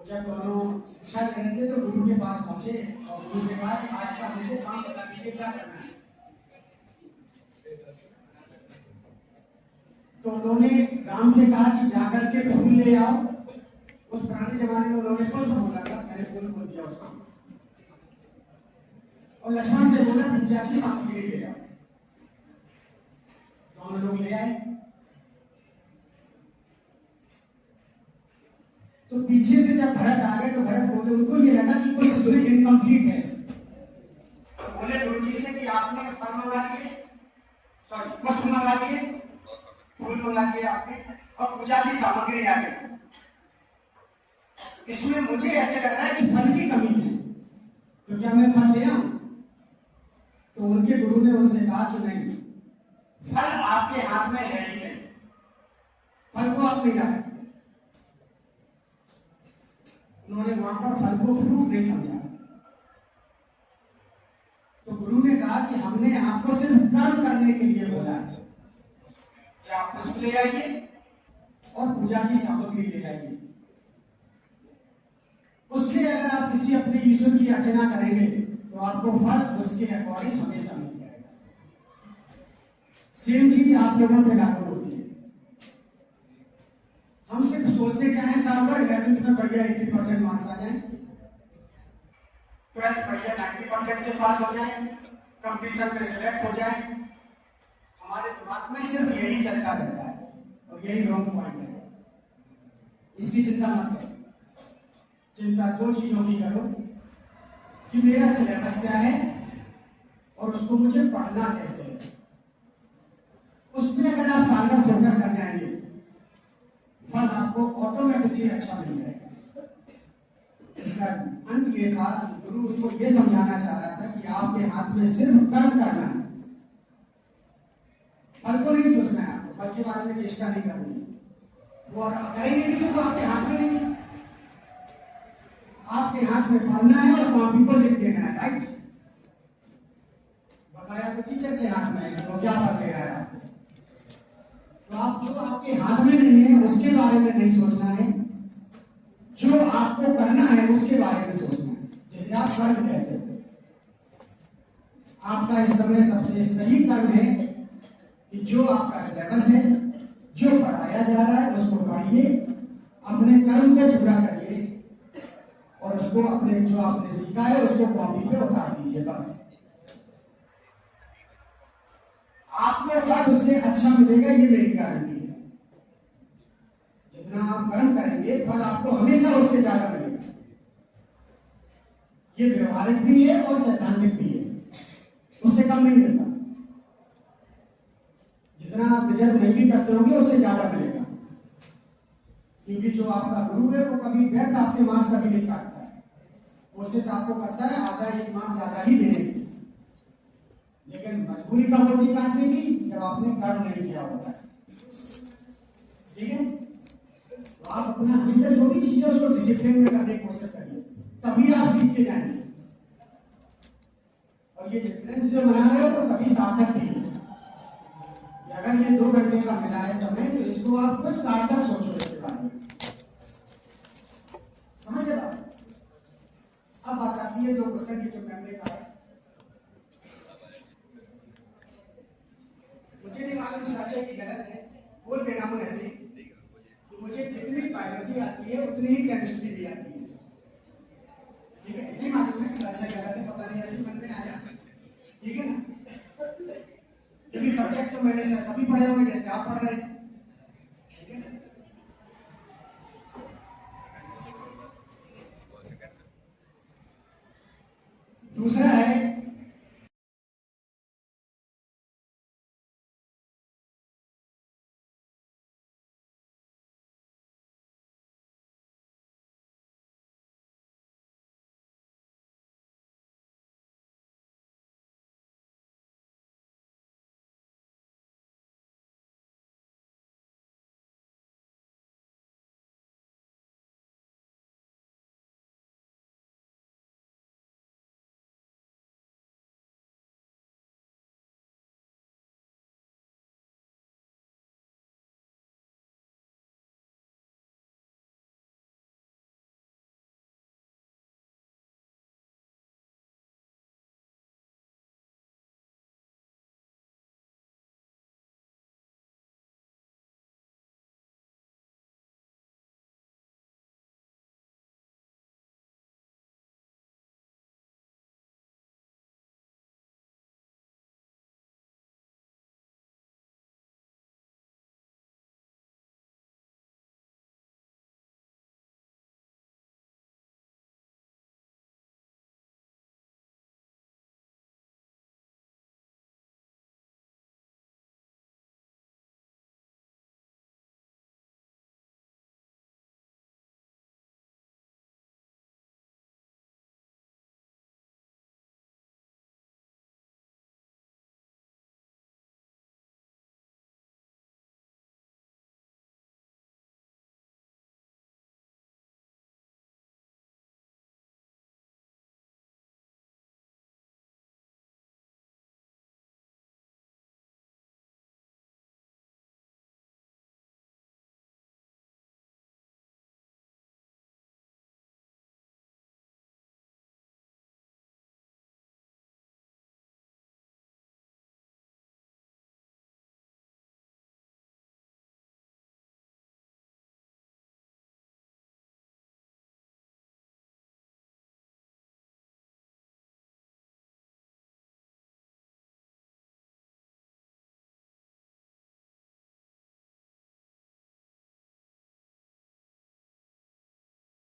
तो जब दोनों शिक्षा ले रहे थे तो गुरु के पास पहुंचे और गुरु से कहा कि आज का हमको काम बता दीजिए, क्या करना है। तो उन्होंने राम से कहा कि जाकर के फूल ले आओ। उस पुराने जमाने में उन्होंने पुष्प बोला था, मैंने फूल बोल दिया उसको। और लक्ष्मण से बोला पूजा की सामग्री ले आओ। दोनों लोग ले आए। तो पीछे से जब भरत आ गए तो भरत बोले, उनको ये लगा कि कुछ इसमें इनकम्प्लीट है। तो बोले गुरु जी से कि आपने फल मंगा लिए, सॉरी पुष्प मंगा लिए, फूल मंगा लिए आपने, और पूजा की सामग्री आ गई। इसमें मुझे ऐसे लग रहा है कि फल की कमी है, तो क्या मैं फल ले आऊं? तो उनके गुरु ने उनसे कहा कि नहीं, फल आपके हाथ में है ही नहीं, फल को आप नहीं ला सकते। उन्होंने वहां पर फल को फ्रूट नहीं समझा। तो गुरु ने कहा कि हमने आपको सिर्फ कर्म करने के लिए बोला है कि आप पुष्प ले आइए और पूजा की सामग्री ले आइए। उससे अगर आप किसी अपने ईश्वर की अर्चना करेंगे तो आपको फल उसके अकॉर्डिंग हमेशा मिल जाएगा। सेम चीज आप लोगों पे लागू होती है। हम सिर्फ सोचते क्या है, साल भर 11th में बढ़िया 80% मार्क्स आ जाए, 12th बढ़िया 90% से पास हो जाए, कंपटीशन में सिलेक्ट हो जाए। हमारे दिमाग में सिर्फ यही चलता रहता है और यही रॉन्ग पॉइंट है। इसकी चिंता मत करो। चिंता दो चीजों की करो कि मेरा सिलेबस क्या है और उसको मुझे पढ़ना कैसे है। उसमें अगर आप साल भर फोकस कर जाएंगे, फल आपको ऑटोमेटिकली अच्छा मिल जाएगा। इसका अंत ये था, गुरु उनको ये समझाना चाह रहा था कि आपके हाथ में सिर्फ कर्म करना है, फल को नहीं सोचना है। आपको फल के बारे में चेष्टा नहीं करनी। वो करेंगे नहीं तो आपके हाथ में नहीं, आपके हाथ में पढ़ना है और कॉपी को लिख देना है, राइट। बताया तो टीचर के हाथ में है, वो क्या फल दे रहा है आपको। तो आप जो आपके हाथ में नहीं है उसके बारे में नहीं सोचना है, जो आपको करना है उसके बारे में सोचना है, जिसे आप कर्म कहते हो। आपका इस समय सबसे सही कर्म है कि जो आपका सिलेबस है, जो पढ़ाया जा रहा है उसको पढ़िए, अपने कर्म को पूरा करिए और उसको अपने जो आपने सीखा है उसको कॉपी पे उतार दीजिए। बस आपको फल उससे अच्छा मिलेगा, ये मेरी गारंटी है। जितना आप कर्म करेंगे फल आपको हमेशा उससे ज्यादा मिलेगा। ये व्यवहारिक भी है और सैद्धांतिक भी है, उससे कम नहीं मिलता। जितना आप रिजर्व नहीं भी करते होंगे उससे ज्यादा मिलेगा, क्योंकि जो आपका गुरु है वो कभी व्यर्थ आपके मार्क्स कभी नहीं काटता है। कोशिश आपको करता है आधा 1 मार्क्स ज्यादा ही देने की, लेकिन मजबूरी कब होती है काटने की, जब आपने कर्म नहीं किया होता है। ठीक है, तो आप अपना हमेशा जो भी चीज है उसको डिसिप्लिन में करने की कोशिश करिए, तभी आप सीख के जाएंगे। और ये चिल्ड्रंस जो मना रहे हो तो कभी सार्थक नहीं है। अगर ये 2 घंटे का मिला है समय तो इसको आप कुछ सार्थक सोचो इसके बारे में, समझ रहे बात। अब बात आती है 2 क्वेश्चन की जो मैंने कहा है। मुझे नहीं मालूम सच है कि गलत है, बोल दे रहा हूं ऐसे कि मुझे जितनी बायोलॉजी आती है उतनी ही केमिस्ट्री भी आती है। ठीक है, नहीं मालूम है सच है गलत है, पता नहीं, ऐसे मन में आया। ठीक है ना, क्योंकि सब्जेक्ट तो मैंने सभी पढ़े होंगे जैसे आप पढ़ रहे हैं। ठीक है, दूसरा है